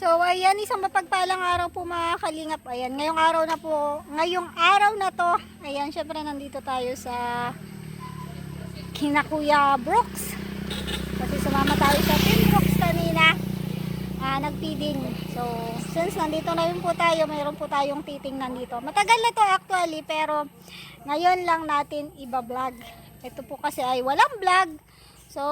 So ayan, isang mapagpalang araw po mga kalingap. Ayan, ngayong araw na to, ayan, syempre nandito tayo sa kina Kuya Brooks. Kasi sumama tayo sa Team Brooks kanina, nagpiding. So since nandito na rin po tayo, mayroon po tayong titingnan dito. Matagal na to actually, pero ngayon lang natin iba-vlog. Ito po kasi ay walang vlog. So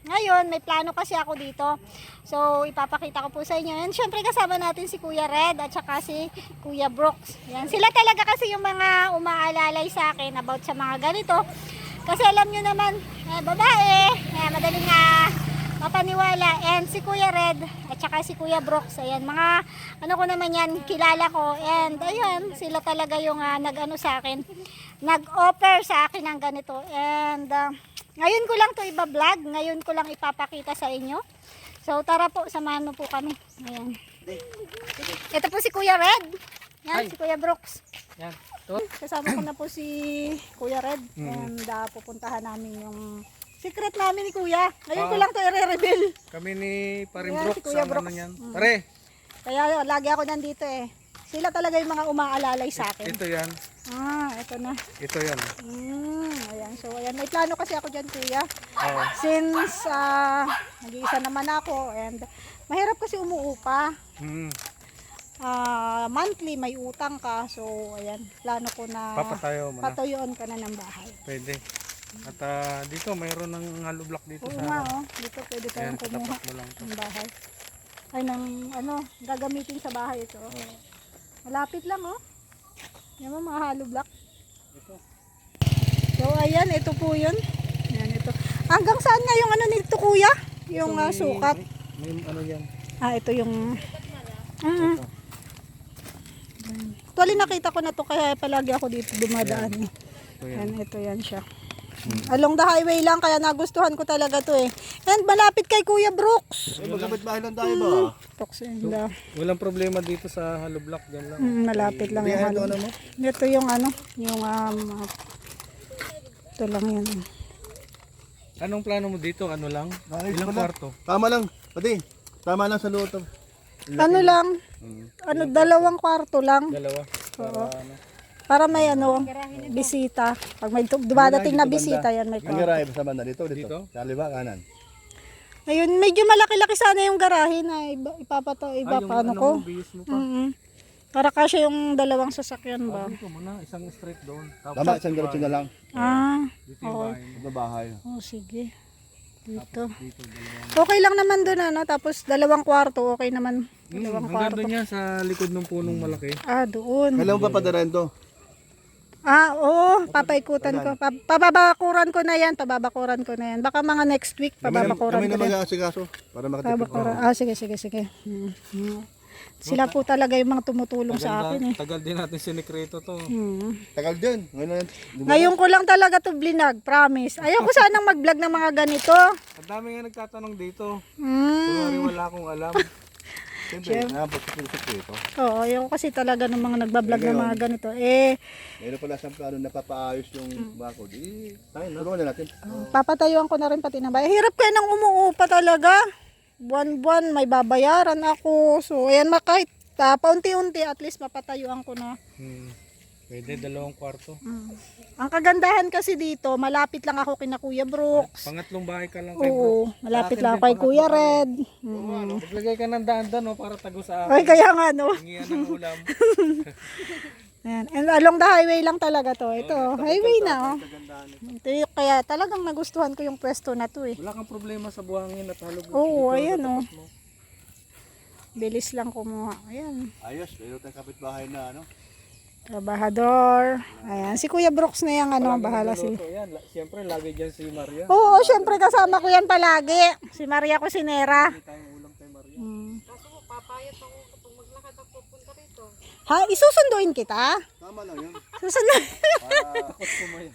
ngayon, may plano kasi ako dito. So, ipapakita ko po sa inyo. Yan, syempre kasama natin si Kuya Red at saka si Kuya Brooks. Yan, sila talaga kasi yung mga umaalalay sa akin about sa mga ganito. Kasi alam nyo naman, babae, madaling mapaniwala. And si Kuya Red at saka si Kuya Brooks, ayan, mga ano ko naman yan, kilala ko. And ayan, sila talaga yung nag-ano sa akin, nag-offer sa akin ng ganito. And ngayon ko lang to iba-vlog, ngayon ko lang ipapakita sa inyo. So tara po, samahan mo po kami. Ayan. Ito po si Kuya Red. Yan, si Kuya Brooks. Yan. Kasama ko na po si Kuya Red. And pupuntahan namin yung secret namin ni Kuya. Ngayon ko lang to i-reveal. Kami ni Paring Ayan, Brooks. si Kuya Brooks. Ano yan? Pare, Kaya lagi ako nandito eh. Sila talaga yung mga umaalalay sa akin. ito yan. Ito na. Ito yan. Ayan, so ayan, may plano kasi ako dyan, Kuya. Oo. Since nag-iisa naman ako and mahirap kasi umuupa. Monthly may utang ka. So ayan, plano ko na Papatayo mo na. patuyuan ka na ng bahay. Pwede. At dito mayroon ng hollow block dito Oo sa nga, dito pwede Ayan, kayong kumuha tapat mo lang to. ng bahay. Ay, gagamitin sa bahay ito. Malapit lang, yan mo, mga hollow block. Ito. So ayan, ito po yun. Ayan, ito. Hanggang saan nga yung ano nito, Kuya? Yung Ito, sukat. May ano yan. Ito yung Ito. Actually nakita ko na to kaya palagi ako dito dumadaan. Ito yan. Ito yan siya. Along the highway lang kaya nagustuhan ko talaga to eh. And malapit kay Kuya Brooks. Magkabit bahay lang tayo ba? Walang problema dito sa hollow block. Diyan lang. Malapit lang yung ano. Ito yung ito lang yan. Anong plano mo dito? Ano lang? Ilang kwarto? Tama lang. Pati, tama lang sa loob. Ano lang? 2 kwarto lang. Dalawa. Oo. Para ano? Para may bisita. Pag may dumadating na bisita yan may Ang kwarto. garahe sa banda dito. Dito? Sa liba, kanan. Ayun, medyo malaki-laki sana yung garahe na paano ko. Bihis mo pa. Para kasi yung 2 sasakyan ba. Dito muna, isang straight doon. Tama, isang diretso na lang. Dito yung bahay mo. Sa bahay. Sige. Dito. Dito, dalawa. Okay lang naman doon tapos 2 kwarto, okay naman. 2 Hanggang kwarto. doon yan sa likod ng punong malaki. Doon. Kailan mo pa padarayan to? Oo, papaikutan ko. Pababakuran ko na yan, Baka mga next week, pababakuran Kami ko na din. mag-aasikaso para makatipid. Sige. Sila po talaga yung mga tumutulong sa akin eh. Tagal din natin sinikreto to. Tagal din. Ngayon ko lang talaga to blinag, promise. Ayaw ko sanang mag-vlog ng mga ganito. Ang dami nga nagtatanong dito. Mm. Kunwari wala akong alam. Siyempre, napapusok ito. Oo, ayaw ko kasi talaga ng mga nagbablog ng mga ganito. Meron pala siyang plano na papaayos yung bako. Tayo, tulungan na natin. Papatayuan ko na rin pati ng bahay. Hirap kaya nang umuupa talaga. Buwan-buwan may babayaran ako. So ayan, kahit paunti-unti at least mapatayuan ko na. Pwede 2 kwarto. Ang kagandahan kasi dito, malapit lang ako kina Kuya Brooks. Pangatlong bahay ka lang kay Oo, malapit lang ako kay Kuya Red. Maglagay ka ng daan para tago sa Ay, akin. kaya nga Hingihan ng ulam. Ayan. And along the highway lang talaga to. Ito, highway na Ito yung, kaya talagang nagustuhan ko yung pwesto na to eh. Wala kang problema sa buhangin at halog. Oo, ayan Bilis lang kumuha. Ayan. Ayos, meron tayong kapitbahay na Trabahador. Ayan, si Kuya Brooks na yung bahala Yan, siyempre lagi dyan si Maria. Oo, syempre kasama ko yan palagi. Si Maria Cusinera. Hindi tayong ulam kay Maria. Kaso papayat ako kapag maglakad ako punta rito. Isusunduin kita? Tama lang yan. Susunduin. Takot pumayat.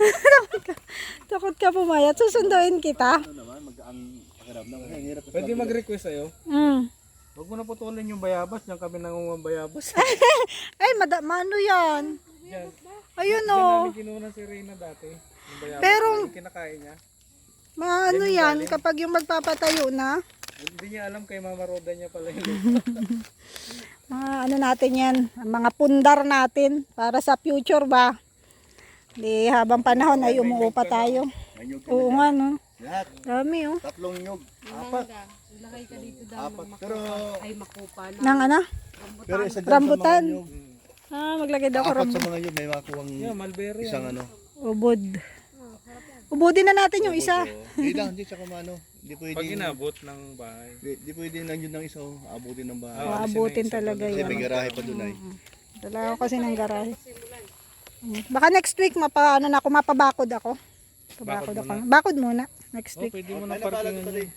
Takot ka pumayat. Susunduin kita. Ano naman, ang pakiramdam kasi ang hirap. Pwede mag-request sa'yo. Huwag mo na putulin yung bayabas. Diyan kami nangungang bayabas. Ay, mano yan? Diyan. Ayun Diyan namin kinuha si Reyna dati. Yung bayabas Pero, yung kinakain niya. maano yan, kapag yung magpapatayo na, Hindi niya alam kay Mama Roda niya pala yun. Mga ano natin yan, mga pundar natin para sa future ba. Di habang panahon ay umuupa tayo. Nanyog ka Oo na nga dyan. no. Lahat. Dami oh. 3 nyog. 4. Ilagay ka dito daw Apat. ng Pero, ay makupa na. Nang ano? pero isa dyan Rambutan. sa mga nyog. Maglagay daw ko 4 sa mga nyog, may makuwang Yeah, mulberry. isang ano. ubod. Ubodin na natin yung isa. Hindi lang, hindi sa kumano. Hindi pwede. Pag inabot ng bahay. Hindi pwede lang yun ng isa, abutin ng bahay. Abutin talaga Kasi may yun. garahe pa doon ay. Dala ko kasi ng garahe. Baka next week ano na ako, mapabakod ako. Pabakod ako. Bakod muna. Next Oh, week. pwede mo nang parkingan.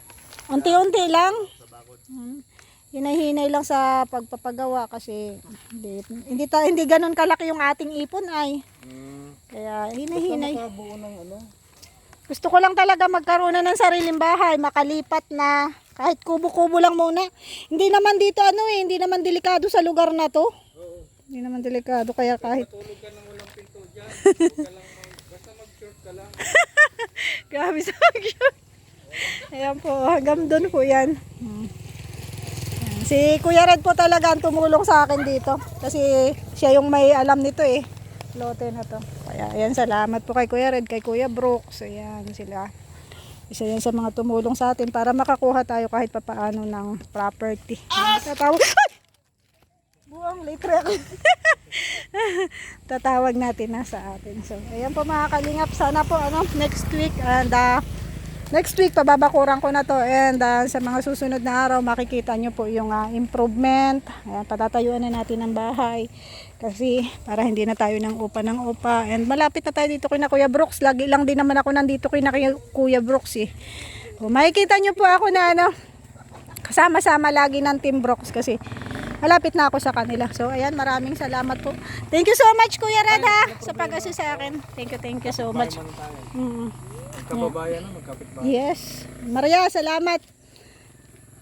Unti-unti lang. Hinay-hinay lang sa pagpapagawa kasi hindi ganun kalaki yung ating ipon ay. Kaya hinay-hinay. Nakabuo ng ano. Gusto ko lang talaga magkaroon na ng sariling bahay, makalipat na kahit kubo-kubo lang muna. Hindi naman dito hindi naman delikado sa lugar na to. Hindi naman delikado kaya kahit Tulog ka nang walang pinto dyan. Huwag ka lang basta mag-short ka lang. grabe sa mag-short. Ayan po, hanggang doon po yan. Ayan. Si Kuya Red po talaga ang tumulong sa akin dito. Kasi siya yung may alam nito lote na to. Kaya ayan, salamat po kay Kuya Red, kay Kuya Brooks. Ayan sila. Isa yan sa mga tumulong sa atin para makakuha tayo kahit papaano ng property. Tatawag. Ay! Buwang litre ako. Tatawag natin na sa atin. So, ayan po mga kalingap. Sana po next week and next week pababakuran ko na to and sa mga susunod na araw makikita nyo po yung improvement. Ayan, patatayuan na natin ng bahay kasi para hindi na tayo ng upa and malapit na tayo dito kay na Kuya Brooks. Lagi lang din naman ako nandito kay na Kuya Brooks So, makikita nyo po ako na kasama-sama lagi ng Team Brooks kasi malapit na ako sa kanila. So ayan, maraming salamat po. Thank you so much Kuya Red sa pag-assist sa akin. Thank you so much. Kababayan na, magkapit-bahay. Yes. Maria, salamat.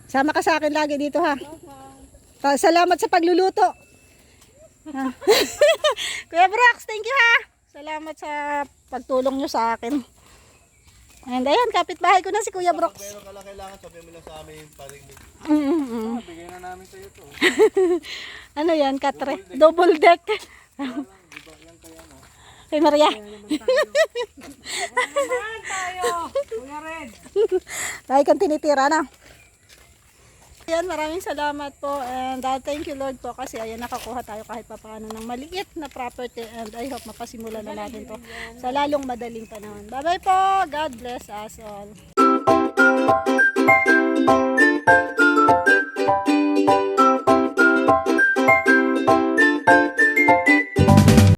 Sama ka sa akin lagi dito ha. Salamat sa pagluluto. Ha. Kuya Brooks, thank you ha. Salamat sa pagtulong nyo sa akin. And ayan, kapitbahay ko na si Kuya Brooks. Pero kala kailangan sabihin mo lang sa amin parinig. Bigay na namin sa iyo to. Ano yan, katre? Double deck. Kay Maria. Tayo! Kuya Red! Lagi kang tinitira na. Ayan, maraming salamat po and thank you Lord po kasi ayan nakakuha tayo kahit papaano ng maliit na property and I hope mapasimulan na natin to sa lalong madaling panahon. Bye bye po. God bless us all.